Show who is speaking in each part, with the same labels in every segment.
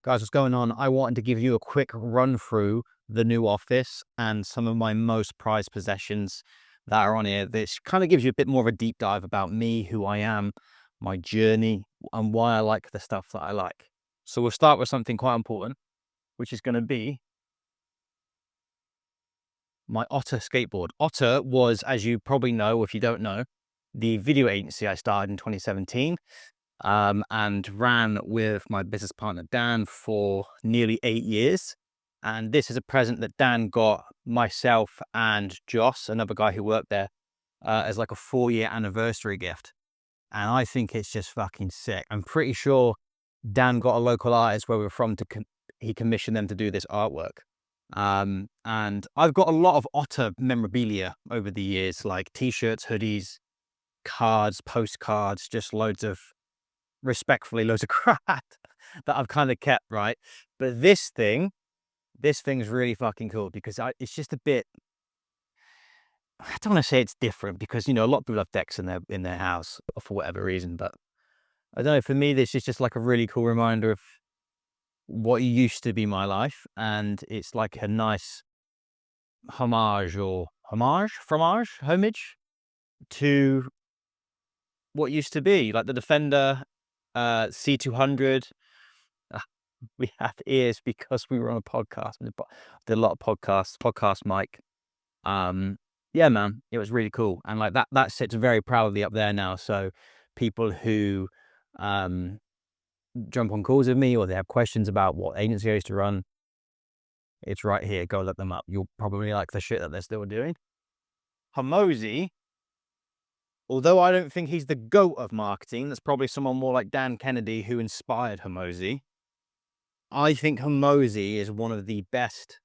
Speaker 1: Guys, what's going on? I wanted to give you a quick run through the new office and some of my most prized possessions that are on here. This kind of gives you a bit more of a deep dive about me, who I am, my journey, and why I like the stuff that I like. So we'll start with something quite important, which is going to be my Otter skateboard. Otter was, as you probably know, if you don't know, the video agency I started in 2017. And ran with my business partner, Dan, for nearly 8 years. And this is a present that Dan got myself and Joss, another guy who worked there, as like a 4-year anniversary gift. And I think it's just fucking sick. I'm pretty sure Dan got a local artist where we're from he commissioned them to do this artwork. And I've got a lot of Otter memorabilia over the years, like t-shirts, hoodies, cards, postcards, just respectfully, loads of crap that I've kind of kept, right? But this thing's really fucking cool because it's just a bit, I don't want to say it's different because, a lot of people have decks in their house for whatever reason, but I don't know, for me, this is just like a really cool reminder of what used to be my life. And it's like a nice homage to what used to be, like the Defender C200. We had ears because we were on a podcast. We did a lot of podcasts, podcast mic. Yeah, man, it was really cool. And like that sits very proudly up there now. So people who jump on calls with me or they have questions about what agency I used to run, it's right here. Go look them up. You'll probably like the shit that they're still doing. Hormozi, although I don't think he's the GOAT of marketing, that's probably someone more like Dan Kennedy who inspired Hormozi. I think Hormozi is one of the best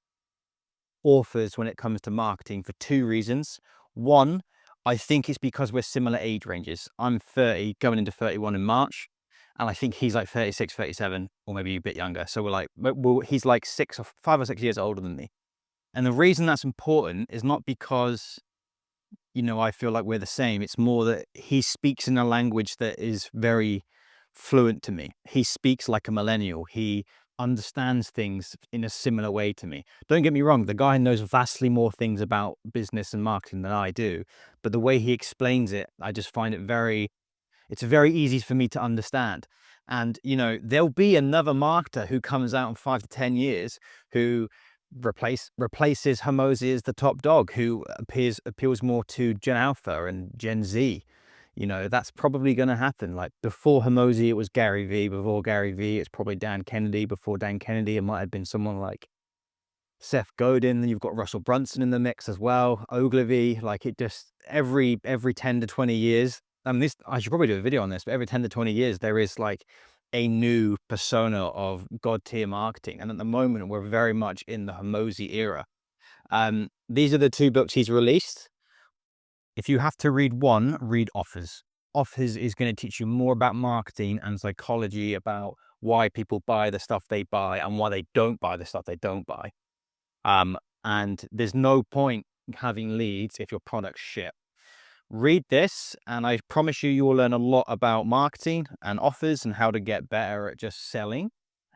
Speaker 1: authors when it comes to marketing for two reasons. One, I think it's because we're similar age ranges. I'm 30, going into 31 in March, and I think he's like 36, 37, or maybe a bit younger. So he's like 5 or 6 years older than me. And the reason that's important is not because, I feel like we're the same. It's more that he speaks in a language that is very fluent to me. He speaks like a millennial. He understands things in a similar way to me. Don't get me wrong, the guy knows vastly more things about business and marketing than I do, but the way he explains it, I just find it's very easy for me to understand. And, there'll be another marketer who comes out in 5 to 10 years who replaces Hormozi as the top dog, who appeals more to Gen Alpha and Gen Z. That's probably going to happen. Like before Hormozi, it was Gary Vee. Before Gary Vee, it's probably Dan Kennedy. Before Dan Kennedy, it might have been someone like Seth Godin. Then you've got Russell Brunson in the mix as well. Ogilvy. Like it just every 10 to 20 years. I should probably do a video on this, but every 10 to 20 years, there is like a new persona of God tier marketing. And at the moment, we're very much in the Hormozi era. These are the two books he's released. If you have to read one, read Offers. Offers is going to teach you more about marketing and psychology, about why people buy the stuff they buy and why they don't buy the stuff they don't buy. And there's no point having leads if your product's shit. Read this, and I promise you will learn a lot about marketing and offers and how to get better at just selling.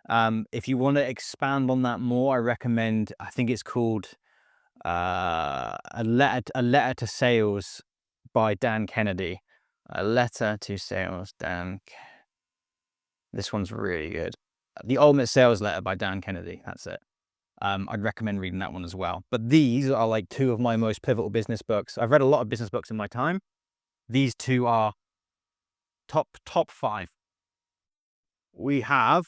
Speaker 1: If you want to expand on that more, I recommend, I think it's called a letter to sales by Dan Kennedy. A letter to sales, this one's really good. The Ultimate Sales Letter by Dan Kennedy. That's it. I'd recommend reading that one as well. But these are like two of my most pivotal business books. I've read a lot of business books in my time. These two are top 5. We have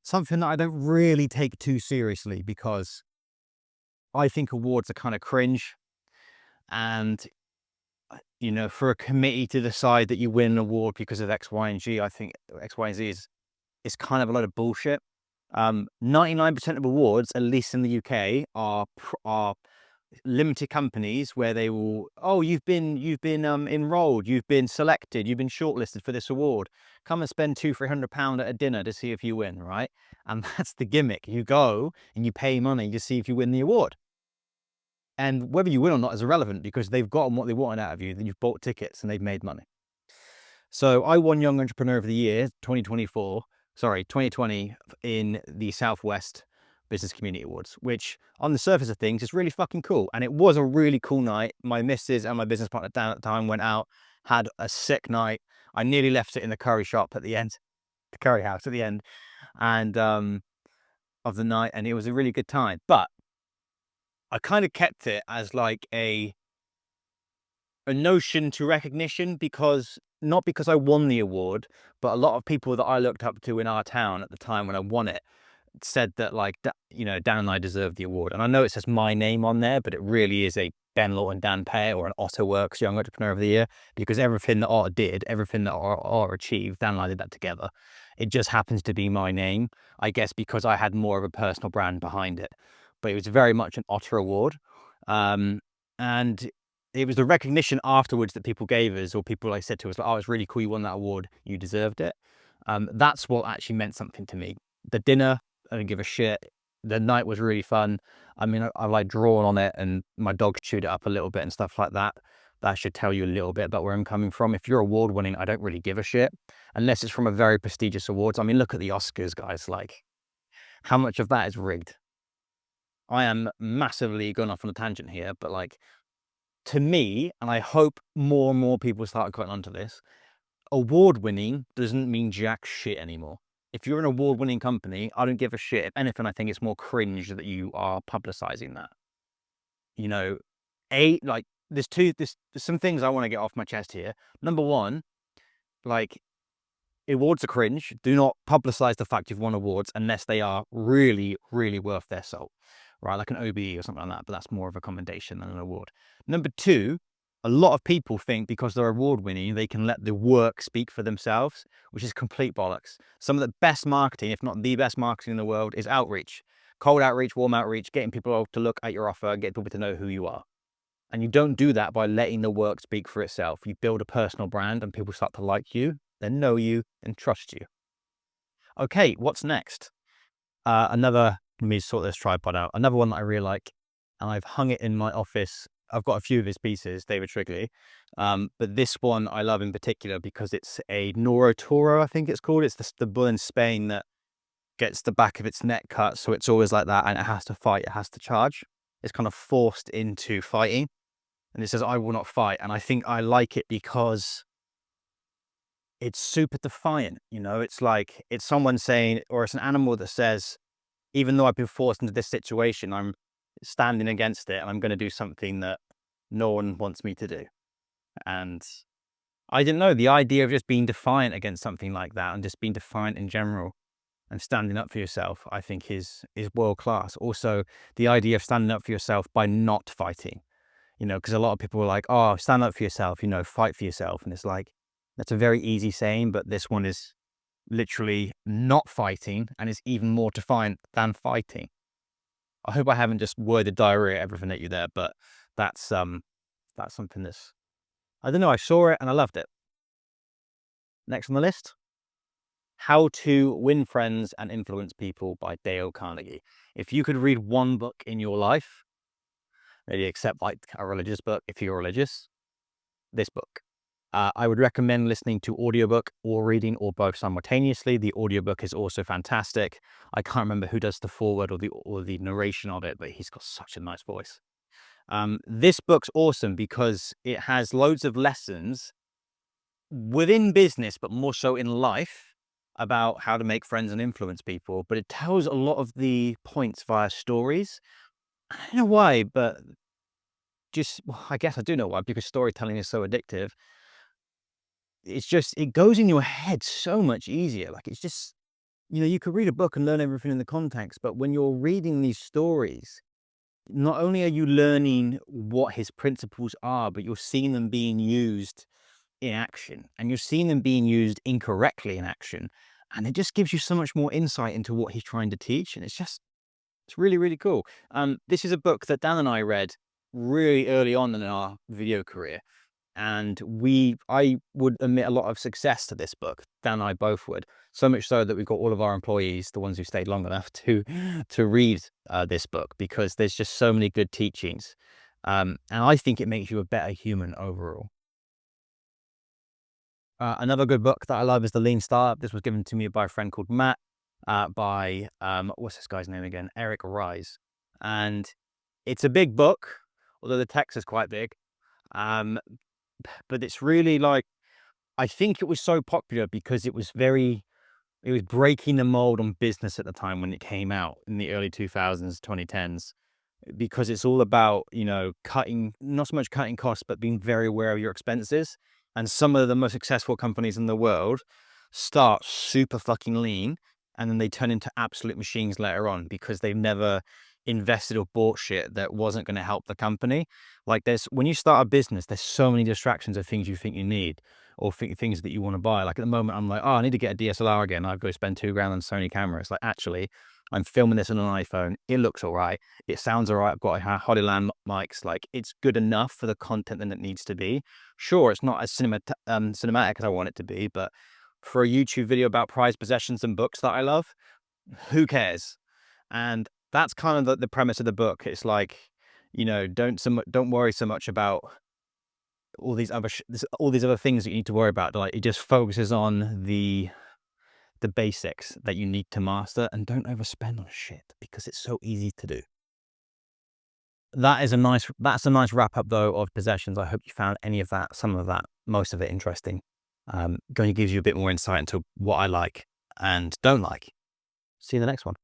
Speaker 1: something that I don't really take too seriously because I think awards are kind of cringe. And, for a committee to decide that you win an award because of X, Y, and G, I think X, Y, and Z is kind of a lot of bullshit. 99% of awards, at least in the UK, are limited companies where they will, you've been enrolled, you've been selected, you've been shortlisted for this award. Come and spend £200-300 at a dinner to see if you win, right? And that's the gimmick. You go and you pay money to see if you win the award. And whether you win or not is irrelevant because they've gotten what they wanted out of you. Then you've bought tickets and they've made money. So I won Young Entrepreneur of the Year 2024. sorry, 2020 in the Southwest Business Community Awards, which on the surface of things is really fucking cool. And it was a really cool night. My missus and my business partner Dan at the time went out, had a sick night. I nearly left it in the curry shop at the end, the curry house at the end, and of the night, and it was a really good time. But I kind of kept it as like a notion to recognition, because not because I won the award, but a lot of people that I looked up to in our town at the time when I won it said that, like, you know, Dan and I deserve the award. And I know it says my name on there, but it really is a Ben Lawton Dan Pear or an Otter Works Young Entrepreneur of the Year, because everything that Otter did, everything that Otter achieved, Dan and I did that together. It just happens to be my name, I guess, because I had more of a personal brand behind it. But it was very much an Otter award. And it was the recognition afterwards that people gave us, or people like said to us, like, "Oh, it's really cool you won that award. You deserved it." That's what actually meant something to me. The dinner, I didn't give a shit. The night was really fun. I mean, I like drawn on it, and my dog chewed it up a little bit and stuff like that. That should tell you a little bit about where I'm coming from. If you're award winning, I don't really give a shit unless it's from a very prestigious awards. I mean, look at the Oscars, guys. Like, how much of that is rigged? I am massively going off on a tangent here, but like, to me, and I hope more and more people start going onto this, award winning doesn't mean jack shit anymore. If you're an award winning company, I don't give a shit. If anything, I think it's more cringe that you are publicizing that. You know, like, there's some things I want to get off my chest here. Number one, like, awards are cringe. Do not publicize the fact you've won awards unless they are really, really worth their salt, right? Like an OBE or something like that, but that's more of a commendation than an award. Number two, a lot of people think because they're award winning, they can let the work speak for themselves, which is complete bollocks. Some of the best marketing, if not the best marketing in the world, is outreach. Cold outreach, warm outreach, getting people to look at your offer, get people to know who you are. And you don't do that by letting the work speak for itself. You build a personal brand and people start to like you, then know you, and trust you. Okay, what's next? Let me sort this tripod out. Another one that I really like, and I've hung it in my office. I've got a few of his pieces, David Shrigley. But this one I love in particular because it's a Noro Toro, I think it's called. It's the bull in Spain that gets the back of its neck cut. So it's always like that, and it has to fight, it has to charge. It's kind of forced into fighting. And it says, "I will not fight." And I think I like it because it's super defiant. You know, it's like, it's someone saying, or it's an animal that says, even though I've been forced into this situation, I'm standing against it and I'm going to do something that no one wants me to do. And I didn't know, the idea of just being defiant against something like that, and just being defiant in general and standing up for yourself, I think is world class. Also, the idea of standing up for yourself by not fighting, you know, because a lot of people are like, "Oh, stand up for yourself, you know, fight for yourself." And it's like, that's a very easy saying, but this one is literally not fighting, and it's even more defiant than fighting. I hope I haven't just worded diarrhea everything at you there, but that's something that's, I don't know, I saw it and I loved it. Next on the list, How to Win Friends and Influence People by Dale Carnegie. If you could read one book in your life, maybe except like a religious book if you're religious, this book. I would recommend listening to audiobook or reading, or both simultaneously. The audiobook is also fantastic. I can't remember who does the foreword or the narration of it, but he's got such a nice voice. This book's awesome because it has loads of lessons within business, but more so in life, about how to make friends and influence people. But it tells a lot of the points via stories. I don't know why, but well, I guess I do know why, because storytelling is so addictive. It's just, it goes in your head so much easier. Like, it's just, you know, you could read a book and learn everything in the context, but when you're reading these stories, not only are you learning what his principles are, but you're seeing them being used in action, and you're seeing them being used incorrectly in action. And it just gives you so much more insight into what he's trying to teach. And it's really, really cool. This is a book that Dan and I read really early on in our video career. And I would admit a lot of success to this book. Dan and I both would. So much so that we've got all of our employees, the ones who stayed long enough to read this book, because there's just so many good teachings. And I think it makes you a better human overall. Another good book that I love is The Lean Startup. This was given to me by a friend called Matt, by what's this guy's name again? Eric Ries. And it's a big book, although the text is quite big. Um, but it's really like, I think it was so popular because it was breaking the mold on business at the time when it came out in the early 2000s, 2010s, because it's all about, cutting, not so much cutting costs, but being very aware of your expenses. And some of the most successful companies in the world start super fucking lean, and then they turn into absolute machines later on because they've never invested or bought shit that wasn't going to help the company. Like, when you start a business, there's so many distractions of things you think you need or things that you want to buy. Like, at the moment, I'm like, oh, I need to get a DSLR again. I've got to spend $2,000 on Sony cameras. Like, actually, I'm filming this on an iPhone. It looks all right. It sounds all right. I've got Hollyland mics. Like, it's good enough for the content that it needs to be. Sure, it's not as cinematic as I want it to be, but for a YouTube video about prized possessions and books that I love, who cares? And that's kind of the premise of the book. It's like, don't worry so much about all these other things that you need to worry about. Like, it just focuses on the basics that you need to master, and don't overspend on shit because it's so easy to do. That's a nice wrap up though of Possessions. I hope you found some of that, most of it interesting. Going to give you a bit more insight into what I like and don't like. See you in the next one.